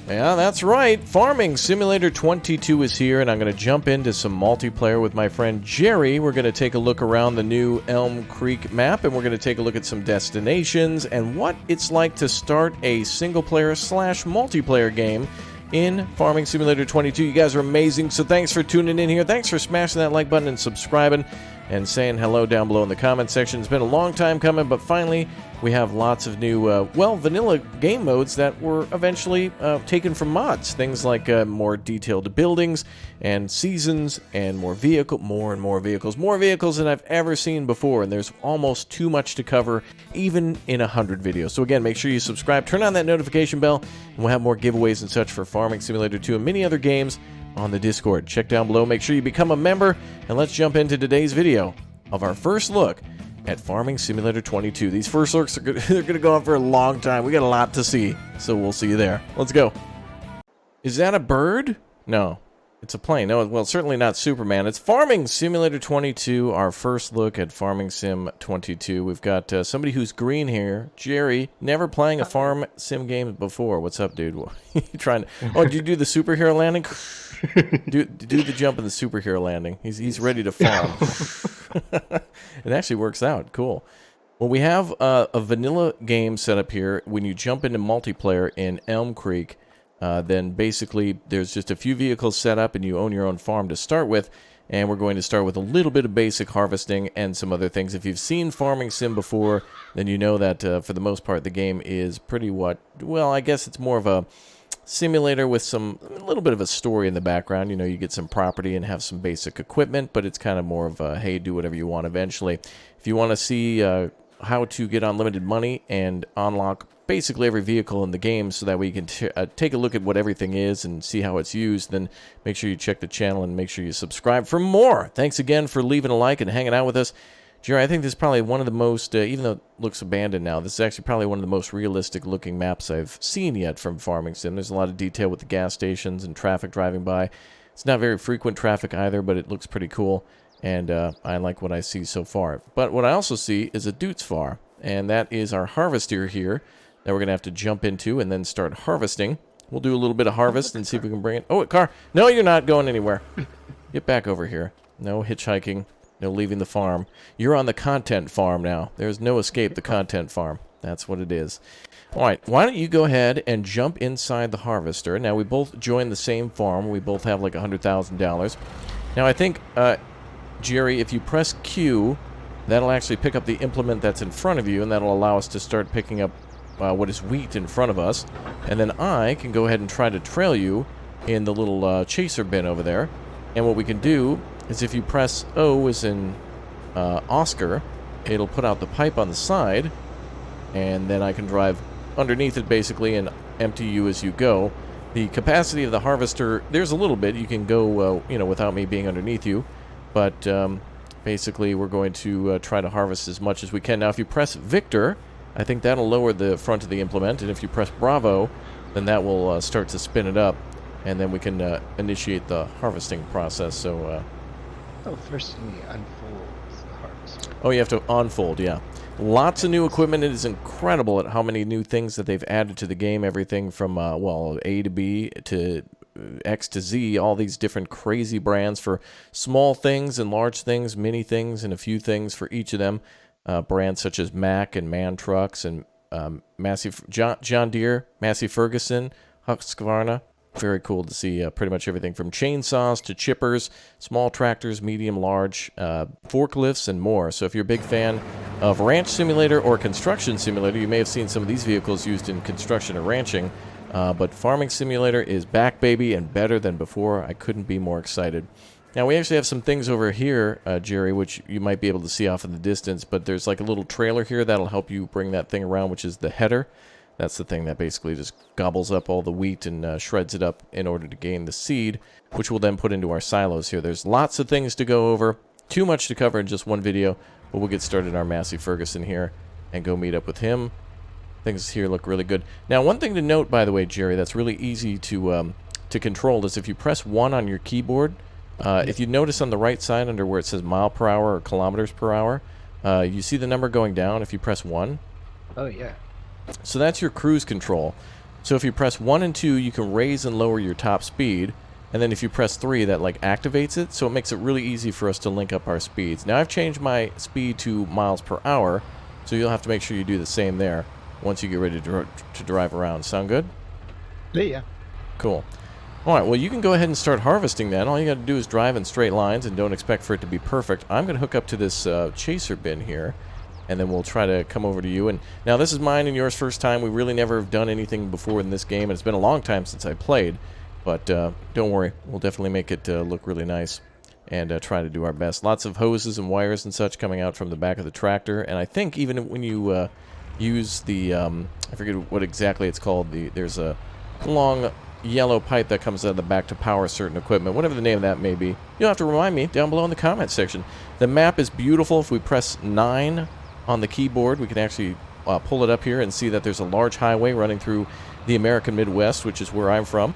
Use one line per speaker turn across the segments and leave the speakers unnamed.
Yeah, that's right. Farming Simulator 22 is here, and I'm going to jump into some multiplayer with my friend Jerry. We're going to take a look around the new Elm Creek map, and we're going to take a look at some destinations and what it's like to start a single-player / multiplayer game in Farming Simulator 22. You guys are amazing, so thanks for tuning in here. Thanks for smashing that like button and subscribing and saying hello down below in the comment section. It's been a long time coming, but finally we have lots of new, vanilla game modes that were eventually taken from mods. Things like more detailed buildings and seasons and more and more vehicles than I've ever seen before. And there's almost too much to cover, even in 100 videos. So again, make sure you subscribe, turn on that notification bell, and we'll have more giveaways and such for Farming Simulator 2 and many other games on the Discord. Check down below, make sure you become a member, and let's jump into today's video of our first look at Farming Simulator 22. These first looks are they're going to go on for a long time. We got a lot to see, so we'll see you there. Let's go. Is that a bird? No, it's a plane. No, well, certainly not Superman. It's Farming Simulator 22, our first look at Farming Sim 22. We've got somebody who's green here, Jerry, never playing a farm sim game before. What's up, dude? You trying to... Oh, did you do the superhero landing? do the jump in the superhero landing. He's ready to farm. It actually works out. Cool. Well, we have a vanilla game set up here. When you jump into multiplayer in Elm Creek, then basically there's just a few vehicles set up and you own your own farm to start with. And we're going to start with a little bit of basic harvesting and some other things. If you've seen Farming Sim before, then you know that for the most part the game is pretty well, I guess it's more of a simulator with a little bit of a story in the background. You know, you get some property and have some basic equipment, but it's kind of more of a, hey, do whatever you want eventually. If you want to see how to get unlimited money and unlock basically every vehicle in the game so that way you can take a look at what everything is and see how it's used, then make sure you check the channel and make sure you subscribe for more. Thanks again for leaving a like and hanging out with us. Jerry, I think this is probably one of the most, even though it looks abandoned now, this is actually probably one of the most realistic-looking maps I've seen yet from Farming Sim. There's a lot of detail with the gas stations and traffic driving by. It's not very frequent traffic either, but it looks pretty cool, and I like what I see so far. But what I also see is a Doots Farm, and that is our harvester here that we're going to have to jump into and then start harvesting. We'll do a little bit of harvest and see if we can bring it. Oh, a car. No, you're not going anywhere. Get back over here. No hitchhiking. No leaving the farm. You're on the content farm now. There's no escape the content farm. That's what it is. All right, why don't you go ahead and jump inside the harvester. Now, we both joined the same farm. We both have like $100,000. Now, I think, Jerry, if you press Q, that'll actually pick up the implement that's in front of you, and that'll allow us to start picking up what is wheat in front of us. And then I can go ahead and try to trail you in the little chaser bin over there. And what we can do is if you press O as in Oscar, it'll put out the pipe on the side, and then I can drive underneath it basically and empty you as you go. The capacity of the harvester, there's a little bit. You can go, without me being underneath you, but basically we're going to try to harvest as much as we can. Now, if you press Victor, I think that'll lower the front of the implement, and if you press Bravo, then that will start to spin it up, and then we can initiate the harvesting process. So.
First you unfold the harvester.
Oh, you have to unfold, yeah. Lots of new equipment. It is incredible at how many new things that they've added to the game. Everything from, A to B to X to Z. All these different crazy brands for small things and large things, mini things, and a few things for each of them. Brands such as Mack and MAN Trucks and John Deere, Massey Ferguson, Husqvarna. Very cool to see pretty much everything from chainsaws to chippers, small tractors, medium, large, forklifts, and more. So if you're a big fan of Ranch Simulator or Construction Simulator, you may have seen some of these vehicles used in construction or ranching. But Farming Simulator is back, baby, and better than before. I couldn't be more excited. Now, we actually have some things over here, Jerry, which you might be able to see off in the distance, but there's like a little trailer here that'll help you bring that thing around, which is the header. That's the thing that basically just gobbles up all the wheat and shreds it up in order to gain the seed, which we'll then put into our silos here. There's lots of things to go over. Too much to cover in just one video, but we'll get started on Massey Ferguson here and go meet up with him. Things here look really good. Now, one thing to note, by the way, Jerry, that's really easy to control is if you press 1 on your keyboard, if you notice on the right side under where it says mile per hour or kilometers per hour, you see the number going down if you press 1?
Oh, yeah.
So that's your cruise control. So if you press 1 and 2, you can raise and lower your top speed. And then if you press 3, that like activates it. So it makes it really easy for us to link up our speeds. Now I've changed my speed to miles per hour. So you'll have to make sure you do the same there once you get ready to drive around. Sound good?
Yeah.
Cool. Alright, well you can go ahead and start harvesting then. All you got to do is drive in straight lines and don't expect for it to be perfect. I'm going to hook up to this chaser bin here. And then we'll try to come over to you. And now this is mine and yours first time. We really never have done anything before in this game. And it's been a long time since I played. But don't worry. We'll definitely make it look really nice. And try to do our best. Lots of hoses and wires and such coming out from the back of the tractor. And I think even when you use the... I forget what exactly it's called. There's a long yellow pipe that comes out of the back to power certain equipment. Whatever the name of that may be. You'll have to remind me down below in the comment section. The map is beautiful. If we press 9... on the keyboard, we can actually pull it up here and see that there's a large highway running through the American Midwest, which is where I'm from.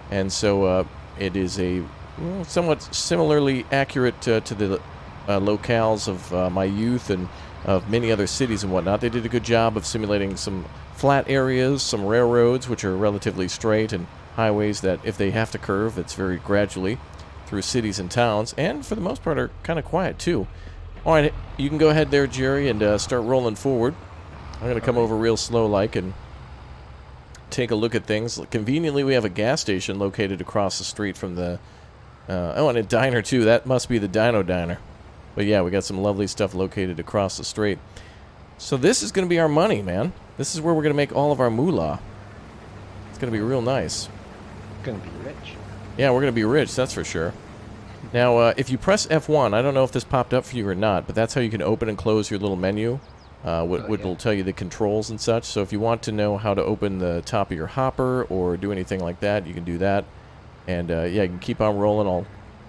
And so it is a somewhat similarly accurate to the locales of my youth and of many other cities and whatnot. They did a good job of simulating some flat areas, some railroads, which are relatively straight, and highways that, if they have to curve, it's very gradually through cities and towns, and for the most part are kind of quiet too. Alright, you can go ahead there, Jerry, and start rolling forward. I'm going to come over real slow-like and take a look at things. Conveniently, we have a gas station located across the street from the... oh, and a diner, too. That must be the Dino Diner. But yeah, we got some lovely stuff located across the street. So this is going to be our money, man. This is where we're going to make all of our moolah. It's going to be real nice.
Gonna be rich.
Yeah, we're going to be rich, that's for sure. Now, if you press F1, I don't know if this popped up for you or not, but that's how you can open and close your little menu, which will tell you the controls and such. So if you want to know how to open the top of your hopper or do anything like that, you can do that. And yeah, you can keep on rolling.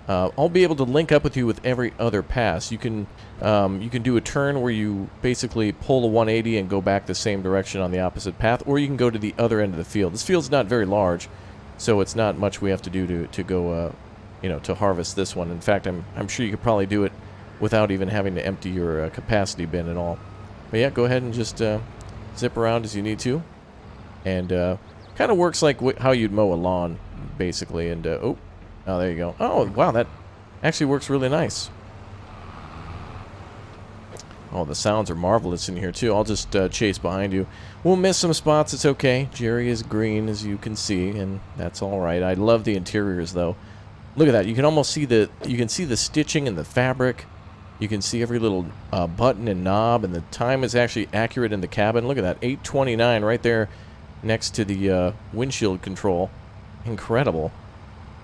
I'll be able to link up with you with every other pass. You can do a turn where you basically pull a 180 and go back the same direction on the opposite path, or you can go to the other end of the field. This field's not very large, so it's not much we have to do to go... you know, to harvest this one. In fact, I'm sure you could probably do it without even having to empty your capacity bin at all. But yeah, go ahead and just zip around as you need to. And kind of works like how you'd mow a lawn, basically. And, oh, there you go. Oh, wow, that actually works really nice. Oh, the sounds are marvelous in here, too. I'll just chase behind you. We'll miss some spots, it's okay. Jerry is green, as you can see, and that's all right. I love the interiors, though. Look at that. You can almost see the stitching and the fabric. You can see every little button and knob, and the time is actually accurate in the cabin. Look at that, 8:29 right there next to the windshield control. Incredible.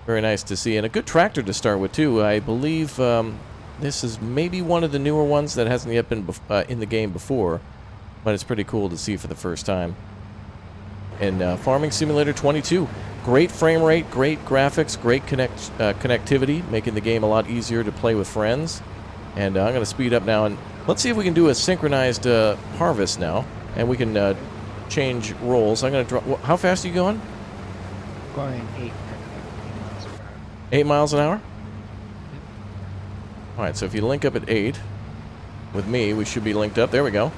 Very nice to see, and a good tractor to start with too. I believe this is maybe one of the newer ones that hasn't yet been in the game before, but it's pretty cool to see for the first time. And Farming Simulator 22. Great frame rate, great graphics, great connectivity, making the game a lot easier to play with friends. And I'm going to speed up now, and let's see if we can do a synchronized harvest now. And we can change roles. I'm going to draw... How fast are you going?
Going 8 miles per hour.
8 miles an hour?
Yep.
Alright, so if you link up at 8 with me, we should be linked up. There we go.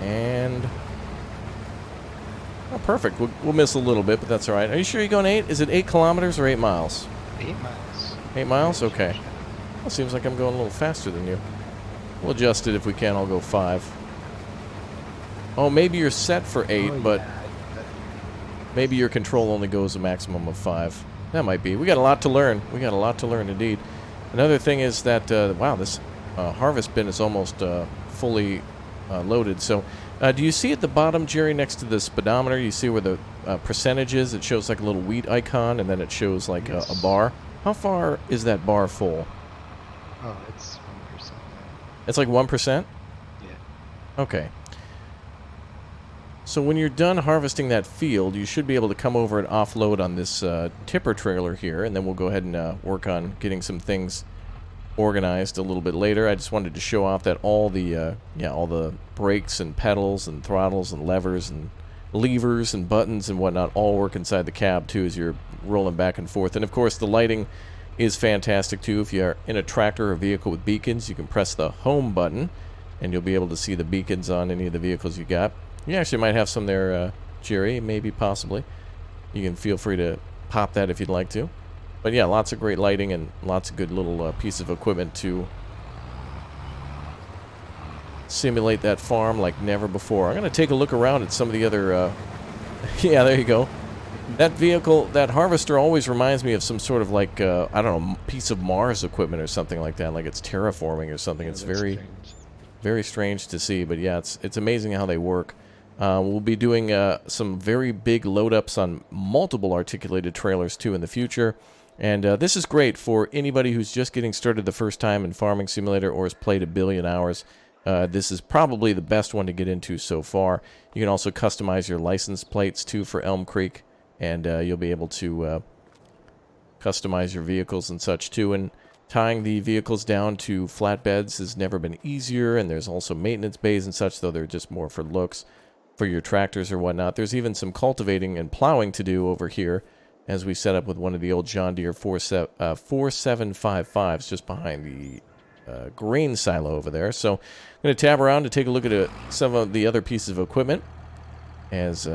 And... oh, perfect. We'll miss a little bit, but that's alright. Are you sure you're going 8? Is it 8 kilometers or 8 miles?
8 miles.
8 miles? Okay. Well, seems like I'm going a little faster than you. We'll adjust it if we can. I'll go 5. Oh, maybe you're set for 8, but maybe your control only goes a maximum of 5. That might be. We got a lot to learn. We got a lot to learn indeed. Another thing is that, wow, this harvest bin is almost fully loaded. So, do you see at the bottom, Jerry, next to the speedometer, you see where the percentage is? It shows like a little wheat icon, and then it shows like a bar. How far is that bar full?
Oh, it's 1%.
It's like 1%?
Yeah.
Okay. So when you're done harvesting that field, you should be able to come over and offload on this tipper trailer here, and then we'll go ahead and work on getting some things organized a little bit later. I just wanted to show off that all the brakes and pedals and throttles and levers and levers and buttons and whatnot all work inside the cab too as you're rolling back and forth. And of course the lighting is fantastic too. If you're in a tractor or vehicle with beacons, you can press the home button and you'll be able to see the beacons on any of the vehicles you got. You actually might have some there, Jerry, maybe, possibly. You can feel free to pop that if you'd like to. But yeah, lots of great lighting and lots of good little pieces of equipment to simulate that farm like never before. I'm going to take a look around at some of the other... yeah, there you go. That vehicle, that harvester always reminds me of some sort of like, I don't know, piece of Mars equipment or something like that, like it's terraforming or something. Yeah, it's very strange to see, but yeah, it's amazing how they work. We'll be doing some very big load-ups on multiple articulated trailers too in the future. And this is great for anybody who's just getting started the first time in Farming Simulator or has played 1 billion hours. This is probably the best one to get into so far. You can also customize your license plates too for Elm Creek. And you'll be able to customize your vehicles and such too. And tying the vehicles down to flatbeds has never been easier. And there's also maintenance bays and such, though they're just more for looks for your tractors or whatnot. There's even some cultivating and plowing to do over here as we set up with one of the old John Deere 4755s just behind the grain silo over there. So I'm going to tab around to take a look at some of the other pieces of equipment as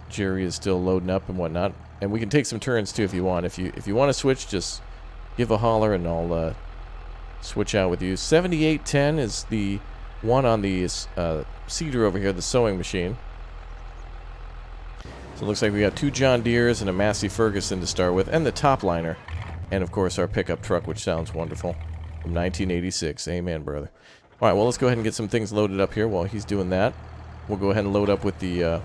Jerry is still loading up and whatnot. And we can take some turns too if you want. If you want to switch, just give a holler and I'll switch out with you. 7810 is the one on the seeder over here, the sewing machine. So it looks like we got 2 John Deeres and a Massey Ferguson to start with, and the top liner. And of course our pickup truck, which sounds wonderful, from 1986. Amen, brother. Alright, well, let's go ahead and get some things loaded up here while he's doing that. We'll go ahead and load up with the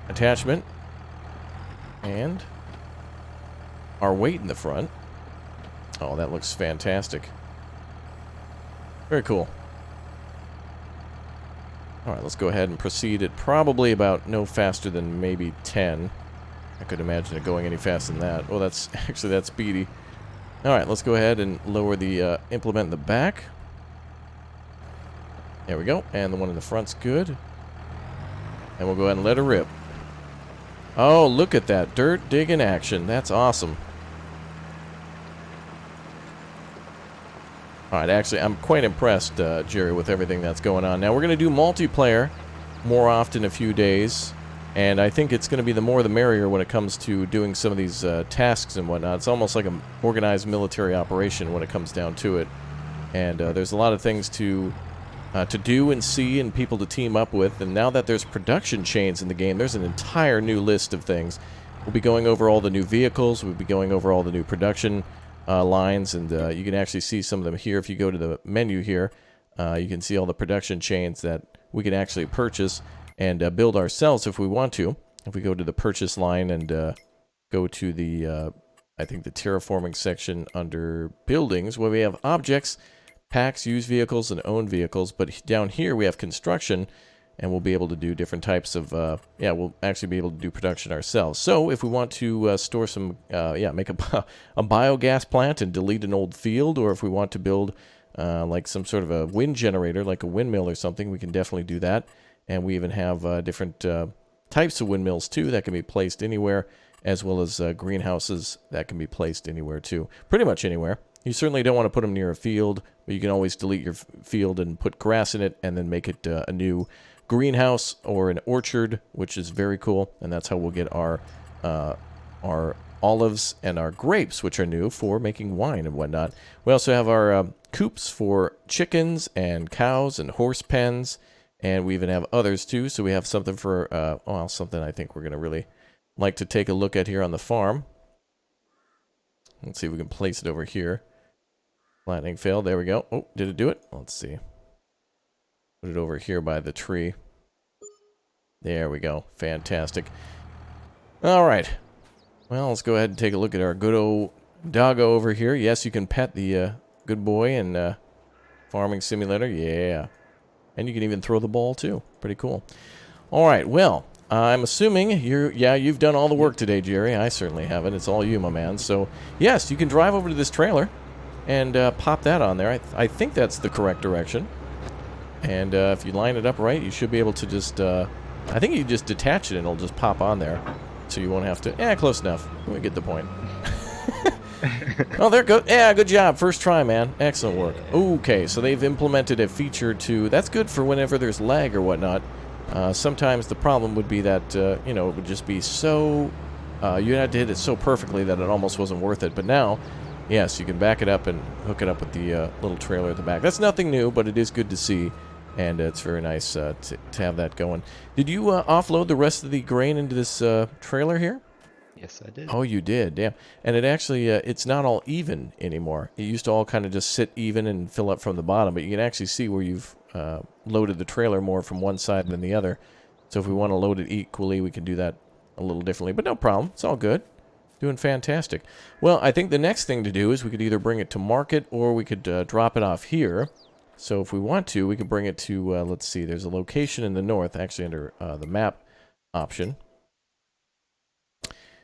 attachment and our weight in the front. Oh, that looks fantastic. Very cool. Alright, let's go ahead and proceed at probably about no faster than maybe 10. I could imagine it going any faster than that. Oh, that's actually that's speedy. Alright, let's go ahead and lower the implement in the back. There we go. And the one in the front's good. And we'll go ahead and let her rip. Oh, look at that dirt digging action. That's awesome. Alright, actually, I'm quite impressed, Jerry, with everything that's going on. Now, we're going to do multiplayer more often in a few days. And I think it's going to be the more the merrier when it comes to doing some of these tasks and whatnot. It's almost like an organized military operation when it comes down to it. And there's a lot of things to do and see and people to team up with. And now that there's production chains in the game, there's an entire new list of things. We'll be going over all the new vehicles. We'll be going over all the new production lines. And you can actually see some of them here. If you go to the menu here, you can see all the production chains that we can actually purchase and build ourselves if we want to. If we go to the purchase line and go to the, I think the terraforming section under buildings, where we have objects, packs, used vehicles, and owned vehicles. But down here we have construction, and we'll be able to do different types of, yeah, we'll actually be able to do production ourselves. So if we want to store some, yeah, make a biogas plant and delete an old field, or if we want to build like some sort of a wind generator, like a windmill or something, we can definitely do that. And we even have different types of windmills, too, that can be placed anywhere, as well as greenhouses that can be placed anywhere, too. Pretty much anywhere. You certainly don't want to put them near a field, but you can always delete your field and put grass in it and then make it a new greenhouse or an orchard, which is very cool. And that's how we'll get our olives and our grapes, which are new for making wine and whatnot. We also have our coops for chickens and cows and horse pens. And we even have others, too. So we have something for, well, something I think we're going to really like to take a look at here on the farm. Let's see if we can place it over here. Lightning failed. There we go. Oh, did it do it? Let's see. Put it over here by the tree. There we go. Fantastic. All right. Well, let's go ahead and take a look at our good old doggo over here. Yes, you can pet the good boy in Farming Simulator. Yeah. And you can even throw the ball, too. Pretty cool. All right, well, I'm assuming you've done all the work today, Jerry. I certainly haven't. It's all you, my man. So, yes, you can drive over to this trailer and pop that on there. I think that's the correct direction. And if you line it up right, you should be able to just... I think you just detach it and it'll just pop on there. So you won't have to... Yeah, close enough. We get the point. Oh, there it goes. Yeah, good job. First try, man. Excellent work. Okay, so they've implemented a feature to... That's good for whenever there's lag or whatnot. Sometimes the problem would be that, you know, it would just be so... you had to hit it so perfectly that it almost wasn't worth it. But now, yes, you can back it up and hook it up with the little trailer at the back. That's nothing new, but it is good to see. And it's very nice to have that going. Did you offload the rest of the grain into this trailer here?
Yes, I did.
Oh, you did, damn. And it actually, it's not all even anymore. It used to all kind of just sit even and fill up from the bottom, but you can actually see where you've loaded the trailer more from one side than the other. So if we want to load it equally, we can do that a little differently, but no problem. It's all good. Doing fantastic. Well, I think the next thing to do is we could either bring it to market or we could drop it off here. So if we want to, we can bring it to, let's see, there's a location in the north, actually under the map option.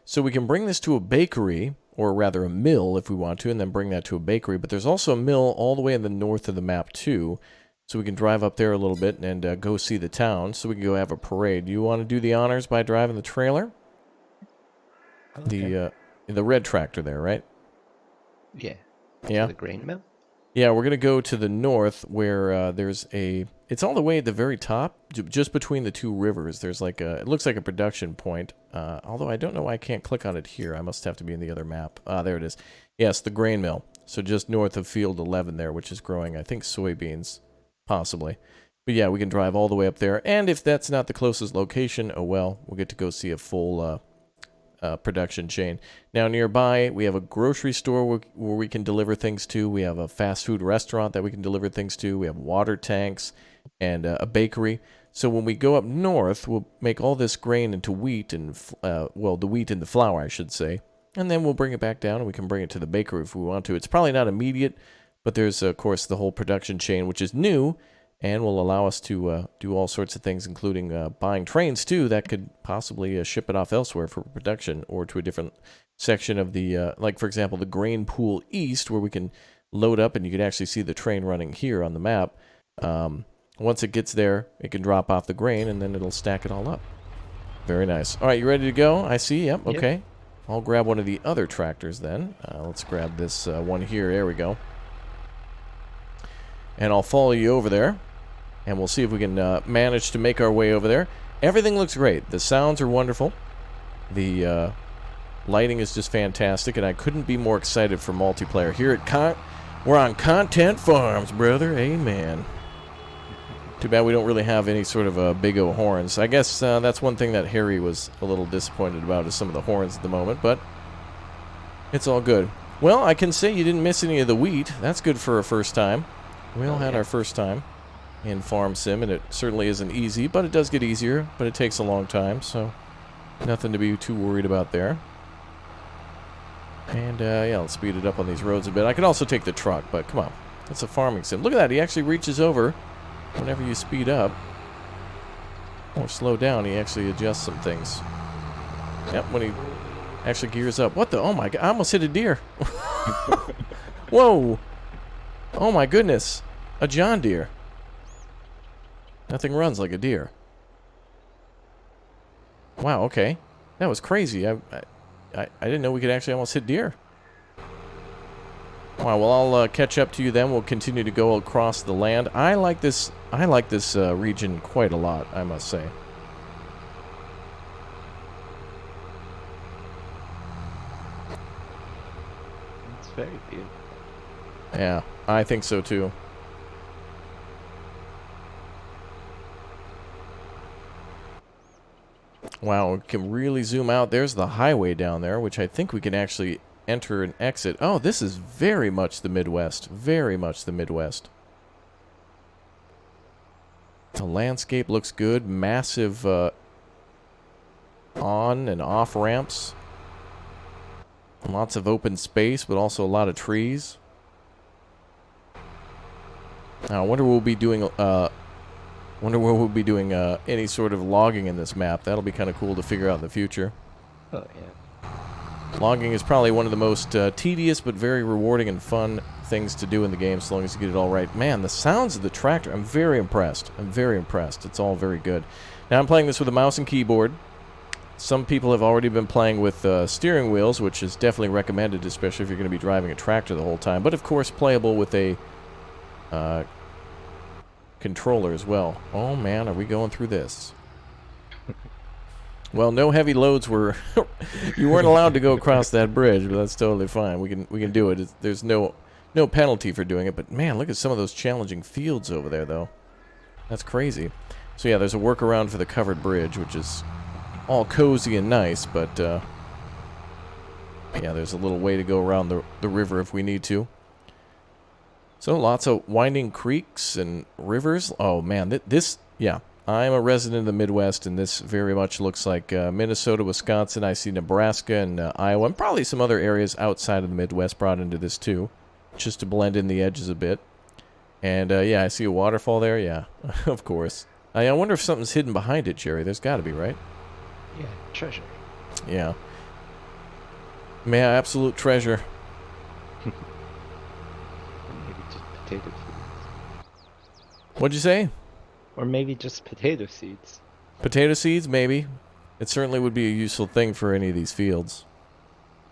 So we can bring this to a bakery, or rather a mill if we want to, and then bring that to a bakery. But there's also a mill all the way in the north of the map too. So we can drive up there a little bit and go see the town. So we can go have a parade. Do you want to do the honors by driving the trailer? Okay. The red tractor there, right?
Yeah.
Yeah.
The grain mill?
Yeah, we're going to go to the north where there's a... It's all the way at the very top, just between the two rivers. There's like a... It looks like a production point, although I don't know why I can't click on it here. I must have to be in the other map. There it is. Yes, the grain mill. So just north of Field 11 there, which is growing, I think, soybeans, possibly. But yeah, we can drive all the way up there. And if that's not the closest location, oh well, we'll get to go see a full... production chain. Now nearby we have a grocery store where we can deliver things to. We have a fast food restaurant that we can deliver things to. We have water tanks and a bakery. So when we go up north, we'll make all this grain into wheat and well, the wheat and the flour, I should say, and then we'll bring it back down and we can bring it to the bakery if we want to. It's probably not immediate, but there's of course the whole production chain, which is new and will allow us to do all sorts of things, including buying trains, too, that could possibly ship it off elsewhere for production or to a different section of the, like, for example, the grain pool east, where we can load up and you can actually see the train running here on the map. Once it gets there, it can drop off the grain, and then it'll stack it all up. Very nice. All right, you ready to go? I see. Yep, okay. Yep. I'll grab one of the other tractors then. Let's grab this one here. There we go. And I'll follow you over there. And we'll see if we can manage to make our way over there. Everything looks great. The sounds are wonderful. The lighting is just fantastic. And I couldn't be more excited for multiplayer. Here at we're on Content Farms, brother. Amen. Too bad we don't really have any sort of big O horns. I guess that's one thing that Harry was a little disappointed about is some of the horns at the moment. But it's all good. Well, I can say you didn't miss any of the wheat. That's good for a first time. We all had our first time in Farm Sim, and it certainly isn't easy, but it does get easier, but it takes a long time, so nothing to be too worried about there. And, yeah, let's speed it up on these roads a bit. I could also take the truck, but come on. That's a farming sim. Look at that. He actually reaches over whenever you speed up. Or slow down, he actually adjusts some things. Yep, when he actually gears up. What the? Oh, my God. I almost hit a deer. Whoa. Oh, my goodness. A John Deere. Nothing runs like a deer. Wow, okay. That was crazy. I didn't know we could actually almost hit deer. Wow, well, I'll catch up to you then. We'll continue to go across the land. I like this region quite a lot, I must say.
It's very beautiful.
Yeah, I think so too. Wow, we can really zoom out. There's the highway down there, which I think we can actually enter and exit. Oh, this is very much the Midwest. Very much the Midwest. The landscape looks good. Massive on and off ramps. Lots of open space, but also a lot of trees. Now, I wonder what we'll be doing... Wonder where we'll be doing any sort of logging in this map. That'll be kind of cool to figure out in the future.
Oh, yeah.
Logging is probably one of the most tedious but very rewarding and fun things to do in the game, as long as you get it all right. Man, the sounds of the tractor, I'm very impressed. I'm very impressed. It's all very good. Now, I'm playing this with a mouse and keyboard. Some people have already been playing with steering wheels, which is definitely recommended, especially if you're going to be driving a tractor the whole time. But, of course, playable with a... controller as well. Oh man, are we going through this? Well, no heavy loads were. You weren't allowed to go across that bridge, but that's totally fine. We can do it. There's no penalty for doing it. But man, look at some of those challenging fields over there, though. That's crazy. So yeah, there's a workaround for the covered bridge, which is all cozy and nice. But yeah, there's a little way to go around the river if we need to. So lots of winding creeks and rivers. Oh man, yeah. I'm a resident of the Midwest, and this very much looks like Minnesota, Wisconsin. I see Nebraska and Iowa, and probably some other areas outside of the Midwest brought into this too, just to blend in the edges a bit. And yeah, I see a waterfall there. Yeah, of course. I wonder if something's hidden behind it, Jerry. There's got to be, right?
Yeah, treasure.
Yeah. Man, absolute treasure.
Maybe just potato seeds.
What'd you say?
Or maybe just potato seeds.
Potato seeds, maybe. It certainly would be a useful thing for any of these fields.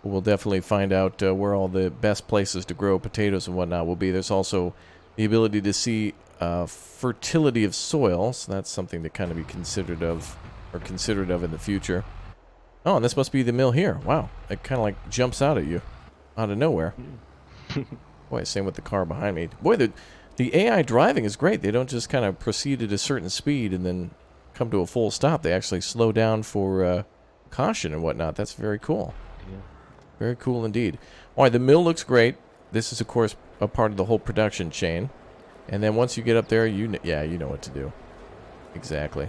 We'll definitely find out where all the best places to grow potatoes and whatnot will be. There's also the ability to see fertility of soil, so that's something to kind of be considered of in the future. Oh, and this must be the mill here. Wow, it kind of like jumps out at you out of nowhere. Boy, same with the car behind me. Boy, the AI driving is great. They don't just kind of proceed at a certain speed and then come to a full stop. They actually slow down for caution and whatnot. That's very cool.
Yeah.
Very cool indeed. All right, the mill looks great. This is, of course, a part of the whole production chain. And then once you get up there, you know what to do. Exactly.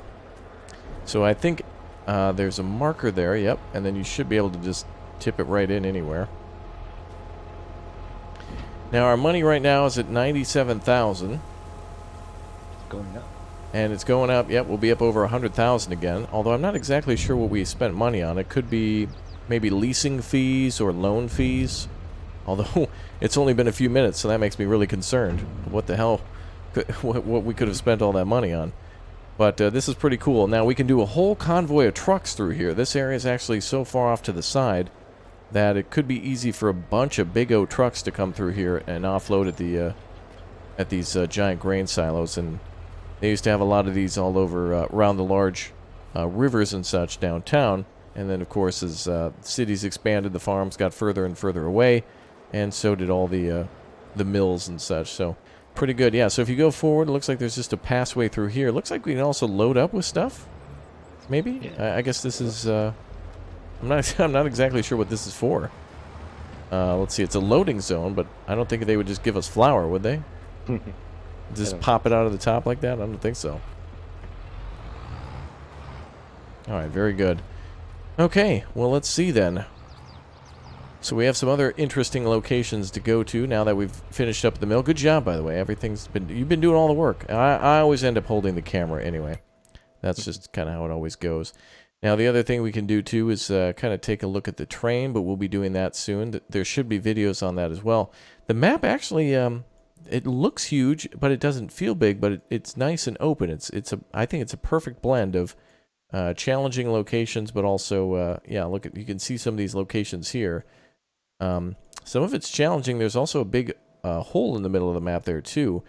So I think there's a marker there. Yep. And then you should be able to just tip it right in anywhere. Now, our money right now is at 97,000.
It's going up.
And it's going up. Yep, we'll be up over 100,000 again. Although I'm not exactly sure what we spent money on. It could be maybe leasing fees or loan fees. Although it's only been a few minutes, so that makes me really concerned. What the hell? What we could have spent all that money on. But this is pretty cool. Now, we can do a whole convoy of trucks through here. This area is actually so far off to the side that it could be easy for a bunch of big O trucks to come through here and offload at these giant grain silos. And they used to have a lot of these all over around the large rivers and such downtown. And then, of course, as cities expanded, the farms got further and further away, and so did all the mills and such. So pretty good, yeah. So if you go forward, it looks like there's just a passway through here. It looks like we can also load up with stuff. Maybe.
Yeah.
I guess this is. I'm not exactly sure what this is for. Let's see. It's a loading zone, but I don't think they would just give us flour, would they? Just pop it out of the top like that? I don't think so. All right, very good. Okay, well, let's see then. So we have some other interesting locations to go to now that we've finished up the mill. Good job, by the way. You've been doing all the work. I always end up holding the camera anyway. That's just kind of how it always goes. Now, the other thing we can do, too, is kind of take a look at the train, but we'll be doing that soon. There should be videos on that as well. The map actually, it looks huge, but it doesn't feel big, but it's nice and open. I think it's a perfect blend of challenging locations, but also, yeah, you can see some of these locations here. Some of it's challenging. There's also a big hole in the middle of the map there, too.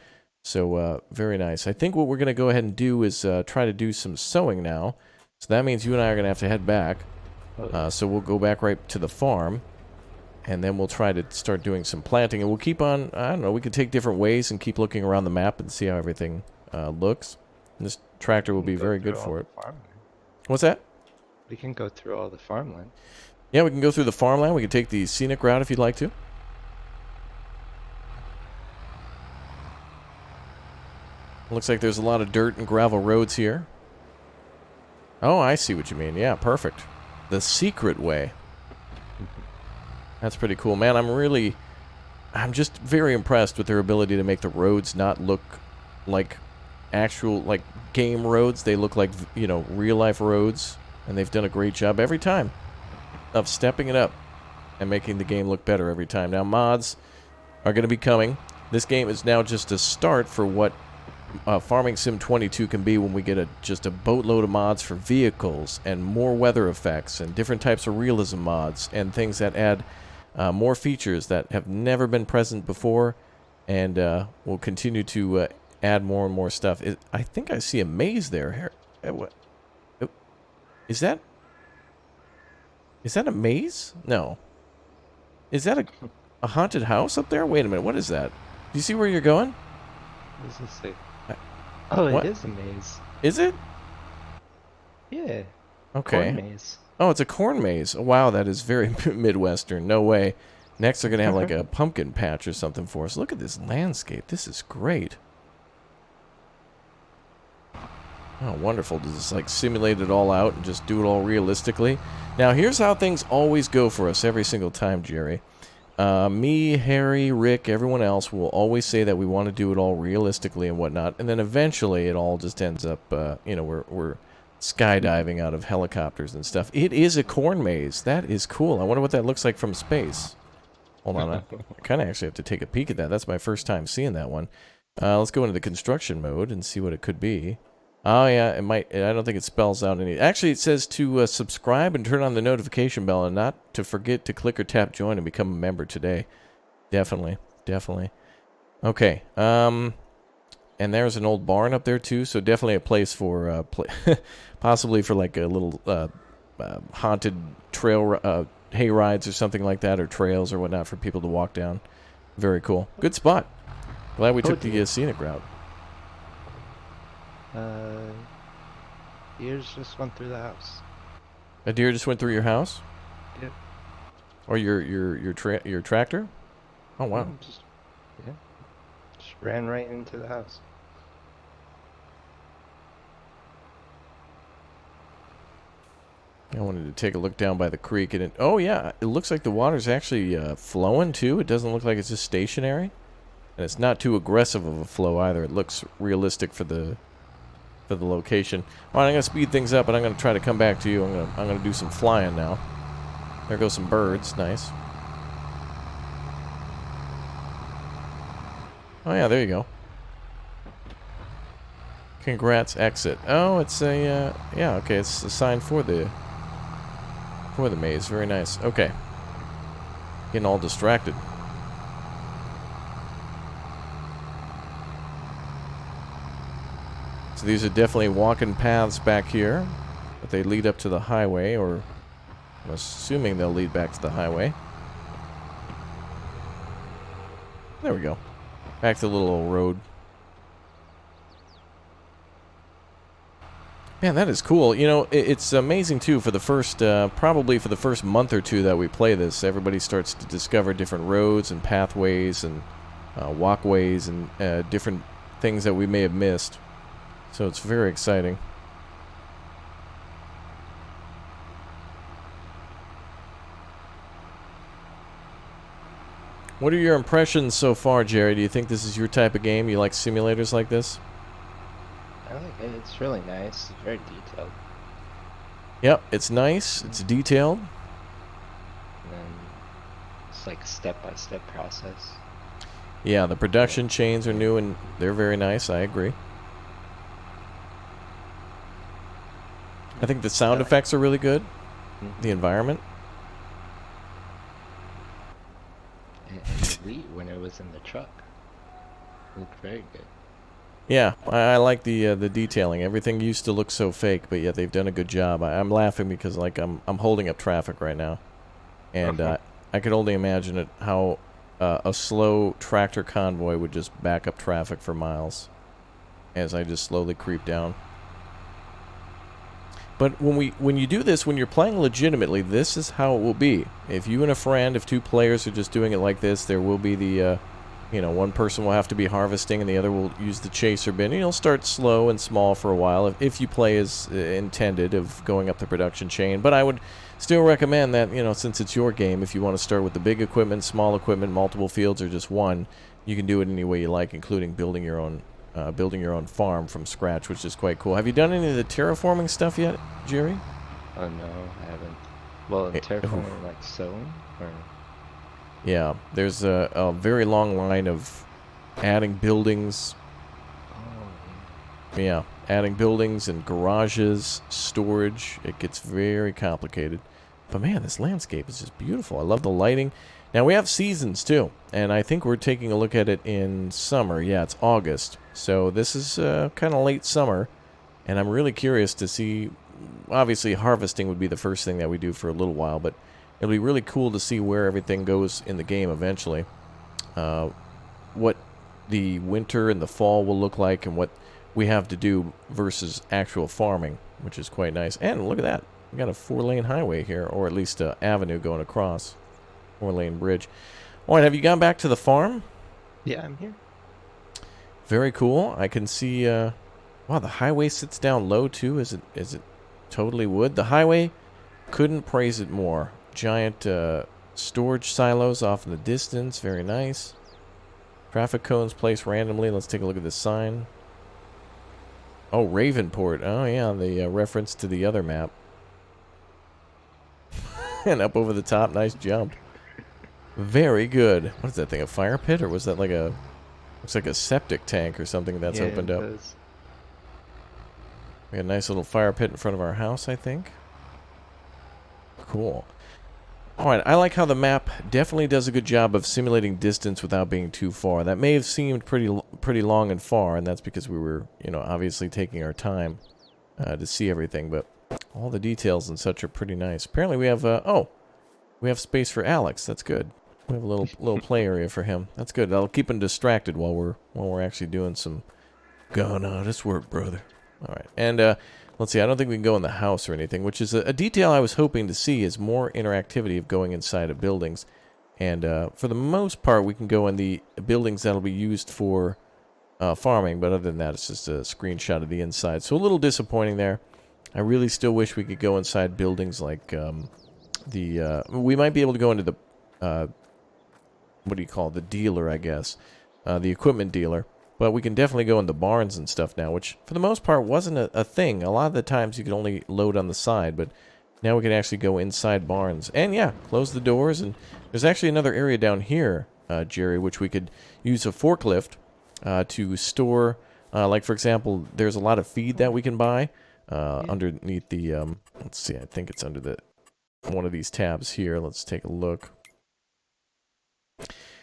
So, very nice. I think what we're going to go ahead and do is try to do some sowing now. So that means you and I are going to have to head back. So we'll go back right to the farm. And then we'll try to start doing some planting. And we'll keep on, I don't know, we could take different ways and keep looking around the map and see how everything looks. And this tractor will be very good for it. What's that?
We can go through all the farmland.
Yeah, we can go through the farmland. We can take the scenic route if you'd like to. Looks like there's a lot of dirt and gravel roads here. Oh, I see what you mean. Yeah, perfect. The secret way. That's pretty cool. Man, I'm just very impressed with their ability to make the roads not look like actual, like, game roads. They look like, you know, real-life roads. And they've done a great job every time of stepping it up and making the game look better every time. Now, mods are going to be coming. This game is now just a start for what Farming Sim 22 can be when we get just a boatload of mods for vehicles and more weather effects and different types of realism mods and things that add more features that have never been present before and will continue to add more and more stuff. I think I see a maze there. What? Is that a maze? No. Is that a haunted house up there? Wait a minute. What is that? Do you see where you're going?
What does this say? Oh,
what?
It is a maze.
Is it?
Yeah.
Okay.
Corn maze.
Oh, it's a corn maze. Oh, wow, that is very Midwestern. No way. Next, they're going to have like a pumpkin patch or something for us. Look at this landscape. This is great. Oh, wonderful. Does this like simulate it all out and just do it all realistically? Now, here's how things always go for us every single time, Jerry. Me, Harry, Rick, everyone else will always say that we want to do it all realistically and whatnot, and then eventually it all just ends up, you know, we're skydiving out of helicopters and stuff. It is a corn maze. That is cool. I wonder what that looks like from space. Hold on, I kind of actually have to take a peek at that. That's my first time seeing that one. Let's go into the construction mode and see what it could be. Oh, yeah, it might. I don't think it spells out any. Actually, it says to subscribe and turn on the notification bell and not to forget to click or tap join and become a member today. Definitely. Definitely. Okay. And there's an old barn up there, too, so definitely a place for, possibly for like a little haunted trail, hay rides or something like that, or trails or whatnot for people to walk down. Very cool. Good spot. Glad we took the scenic route.
Deers just went through the house.
A deer just went through your house?
Yep.
Or your tractor? Oh wow.
Just ran right into the house.
I wanted to take a look down by the creek, and oh yeah, it looks like the water's actually flowing too. It doesn't look like it's just stationary, and it's not too aggressive of a flow either. It looks realistic for the location. All right, I'm gonna speed things up, and I'm gonna try to come back to you. I'm gonna do some flying now. There goes some birds. Nice. Oh yeah, there you go. Congrats, exit. Oh, it's a yeah. Okay, it's a sign for the maze. Very nice. Okay. Getting all distracted. So these are definitely walking paths back here, but they lead up to the highway, or I'm assuming they'll lead back to the highway. There we go. Back to the little old road. Man, that is cool. You know, it's amazing, too, for the first, probably for the first month or two that we play this, everybody starts to discover different roads and pathways and walkways and different things that we may have missed. So it's very exciting. What are your impressions so far, Jerry? Do you think this is your type of game? You like simulators like this?
I like it. It's really nice. It's very detailed.
Yep, it's nice. It's detailed.
And then it's like a step-by-step process.
Yeah, the production chains are new and they're very nice. I agree. I think the sound effects are really good. The environment.
And the wheat when it was in the truck. It looked very good.
Yeah, I like the detailing. Everything used to look so fake, but yet they've done a good job. I'm laughing because like I'm holding up traffic right now, and I could only imagine it how a slow tractor convoy would just back up traffic for miles as I just slowly creep down. But when you do this, when you're playing legitimately, this is how it will be. If you and a friend, if two players are just doing it like this, there will be the, you know, one person will have to be harvesting and the other will use the chaser bin. And you'll start slow and small for a while if you play as intended of going up the production chain. But I would still recommend that, you know, since it's your game, if you want to start with the big equipment, small equipment, multiple fields, or just one, you can do it any way you like, including building your own farm from scratch, which is quite cool. Have you done any of the terraforming stuff yet, Jerry?
Oh no, I haven't. Well, terraforming like sowing, or
yeah, there's a very long line of adding buildings.
oh
Yeah, adding buildings and garages, storage. It gets very complicated. But man, this landscape is just beautiful. I love the lighting. Now we have seasons too, and I think we're taking a look at it in summer. Yeah, it's August, so this is kind of late summer, and I'm really curious to see. Obviously, harvesting would be the first thing that we do for a little while, but it'll be really cool to see where everything goes in the game eventually. What the winter and the fall will look like, and what we have to do versus actual farming, which is quite nice. And look at that. We got a 4-lane highway here, or at least an avenue going across. 4-lane bridge. All right, have you gone back to the farm?
Yeah, I'm here.
Very cool. I can see, wow, the highway sits down low too. Is it totally wood? The highway, couldn't praise it more. Giant storage silos off in the distance. Very nice. Traffic cones placed randomly. Let's take a look at this sign. Oh, Ravenport. Oh, yeah, the reference to the other map. And up over the top, nice jump. Very good. What is that thing, a fire pit? Or was that like a... Looks like a septic tank or something that's opened up.
Does.
We got a nice little fire pit in front of our house, I think. Cool. Alright, I like how the map definitely does a good job of simulating distance without being too far. That may have seemed pretty long and far, and that's because we were, you know, obviously taking our time to see everything, but all the details and such are pretty nice. Apparently we have, oh, we have space for Alex. That's good. We have a little play area for him. That's good. That'll keep him distracted while we're actually doing some going honest work, brother. All right, and let's see. I don't think we can go in the house or anything, which is a detail I was hoping to see. Is more interactivity of going inside of buildings, and for the most part, we can go in the buildings that'll be used for farming. But other than that, it's just a screenshot of the inside. So a little disappointing there. I really still wish we could go inside buildings like we might be able to go into the what do you call it? The dealer, I guess, the equipment dealer. But we can definitely go in the barns and stuff now, which for the most part wasn't a thing. A lot of the times you could only load on the side, but now we can actually go inside barns. And yeah, close the doors. And there's actually another area down here, Jerry, which we could use a forklift to store. Like, for example, there's a lot of feed that we can buy underneath the, let's see, I think it's under the one of these tabs here. Let's take a look.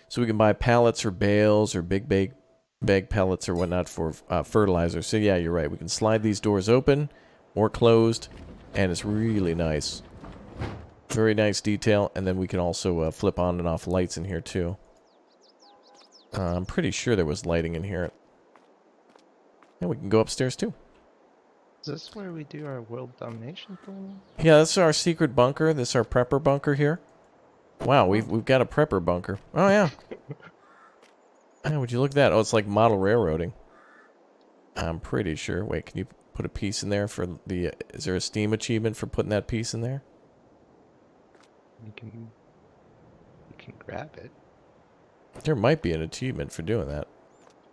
So we can buy pallets or bales or big bag pellets or whatnot for fertilizer. So yeah, you're right. We can slide these doors open or closed, and it's really nice. Very nice detail. And then we can also flip on and off lights in here too. I'm pretty sure there was lighting in here. And we can go upstairs too.
Is this where we do our world domination thing?
Yeah, this is our secret bunker. This is our prepper bunker here. Wow, we've got a prepper bunker. Oh yeah. Yeah, would you look at that? Oh, it's like model railroading. I'm pretty sure. Wait, can you put a piece in there for the... is there a Steam achievement for putting that piece in there?
You can grab it.
There might be an achievement for doing that.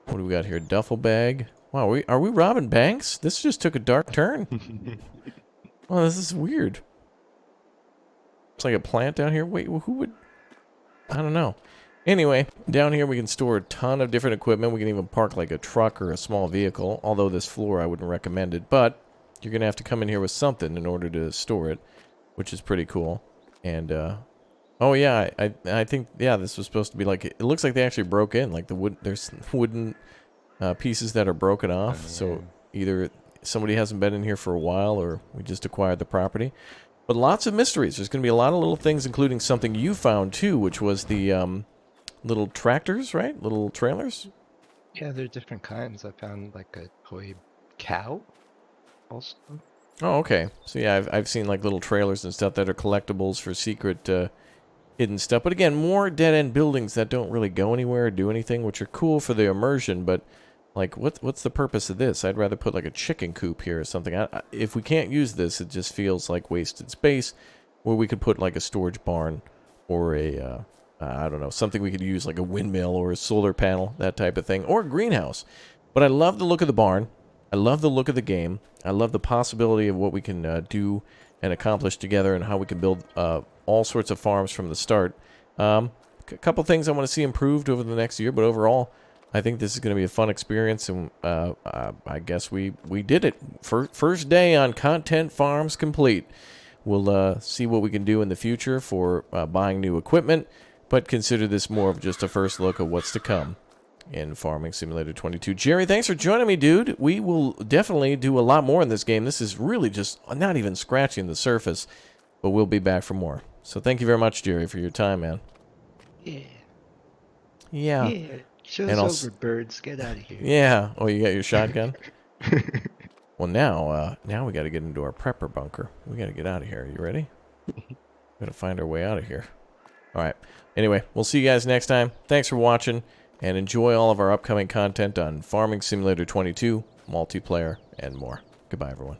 What do we got here? Duffel bag. Wow, are we robbing banks? This just took a dark turn. Oh, this is weird. It's like a plant down here. Wait, who would... I don't know. Anyway, down here we can store a ton of different equipment. We can even park like a truck or a small vehicle. Although this floor I wouldn't recommend it. But you're going to have to come in here with something in order to store it. Which is pretty cool. And, oh yeah, I think, yeah, this was supposed to be like... It looks like they actually broke in. Like the wood... There's wooden pieces that are broken off.
Oh, yeah.
So either somebody hasn't been in here for a while or we just acquired the property. But lots of mysteries. There's going to be a lot of little things, including something you found, too, which was the little tractors, right? Little trailers?
Yeah, there are different kinds. I found like a toy cow also.
Oh, okay. So, yeah, I've seen like little trailers and stuff that are collectibles for secret hidden stuff. But again, more dead-end buildings that don't really go anywhere or do anything, which are cool for the immersion, but... Like, what's the purpose of this? I'd rather put, like, a chicken coop here or something. If we can't use this, it just feels like wasted space where we could put, like, a storage barn or a, I don't know, something we could use, like a windmill or a solar panel, that type of thing, or a greenhouse. But I love the look of the barn. I love the look of the game. I love the possibility of what we can do and accomplish together and how we can build all sorts of farms from the start. A couple things I want to see improved over the next year, but overall... I think this is going to be a fun experience, and I guess we did it. First day on Content Farms complete. We'll see what we can do in the future for buying new equipment, but consider this more of just a first look of what's to come in Farming Simulator 22. Jerry, thanks for joining me, dude. We will definitely do a lot more in this game. This is really just not even scratching the surface, but we'll be back for more. So thank you very much, Jerry, for your time, man.
Yeah.
Yeah.
Yeah. Show's over, birds. Get out of here.
Yeah. Oh, you got your shotgun? Well, now we got to get into our prepper bunker. We got to get out of here. You ready? Got to find our way out of here. All right. Anyway, we'll see you guys next time. Thanks for watching, and enjoy all of our upcoming content on Farming Simulator 22, multiplayer, and more. Goodbye, everyone.